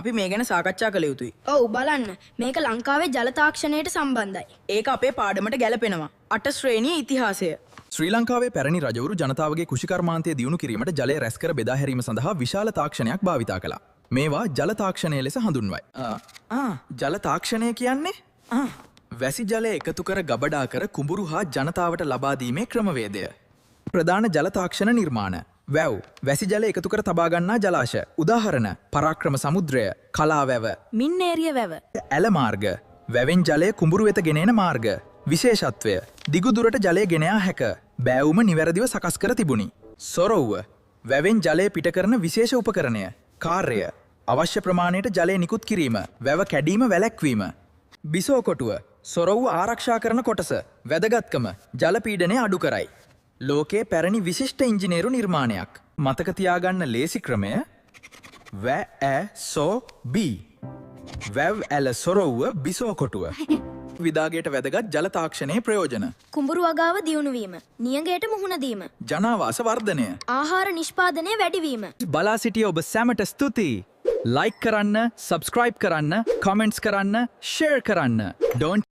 අපි මේ ගැන සාකච්ඡා කළ යුතුයි. ඔව් බලන්න මේක ලංකාවේ ජල තාක්ෂණයට සම්බන්ධයි. ඒක අපේ පාඩමට ගැලපෙනවා. 8 ශ්‍රේණියේ ඉතිහාසය. ශ්‍රී ලංකාවේ පැරණි රජවරු ජනතාවගේ කෘෂිකර්මාන්තය දියුණු කිරීමට ජලය රැස් කර බෙදා හැරීම සඳහා විශාල තාක්ෂණයක් භාවිතා කළා. මේවා ජල තාක්ෂණය ලෙස හඳුන්වයි. ජල තාක්ෂණය කියන්නේ වැසි ජලය එකතු කර ගබඩා කර කුඹුරු හා ජනතාවට ලබා දීමේ ක්‍රමවේදය. ප්‍රධාන ජල තාක්ෂණ නිර්මාණ. වැව් වැසි ජලය එකතු කර තබා ගන්නා ජලාශ. උදාහරණ පරාක්‍රම සමුද්‍රය, කලාවැව, මින්නේරිය වැව. ඇල මාර්ග. වැවෙන් ජලය කුඹුරු වෙත ගෙනෙන මාර්ග. විශේෂත්වය දිගුදුරට ජලය ගෙනයා හැක. බෑවුම නිවැරදිව සකස් කර තිබුණි. සොරව්ව වැවෙන් ජලය පිට කරන විශේෂ උපකරණය. කාර්යය අවශ්‍ය ප්‍රමාණයට ජලය නිකුත් කිරීම. වැව කැඩීම වැළැක්වීම. බිසෝ කොටුව සොරව්ව ආරක්ෂා කරන කොටස. වැදගත්කම ජල පීඩනය අඩු කරයි. ලෝකයේ පැරණි විශිෂ්ට ඉංජිනේරු නිර්මාණයක්. මතක තියාගන්න ලේසි ක්‍රමය වැ බී. වැව් ඇල සොරව්ව බිසෝ කොටුව. විදාගයට වැදගත් ජල තාක්ෂණයේ ප්‍රයෝජන. කුඹුරු වගාව දියුණු වීම, නියඟයට මුහුණ දීම, ජනාවාස වර්ධනය. ආහාර නිෂ්පාදනය වැඩි වීම. බලා සිටිය ඔබ සැමට ස්තුතියි. ලයික් කරන්න, සබස්ක්‍රයිබ් කරන්න, කමෙන්ට්ස් කරන්න, ෂෙයාර් කරන්න. Don't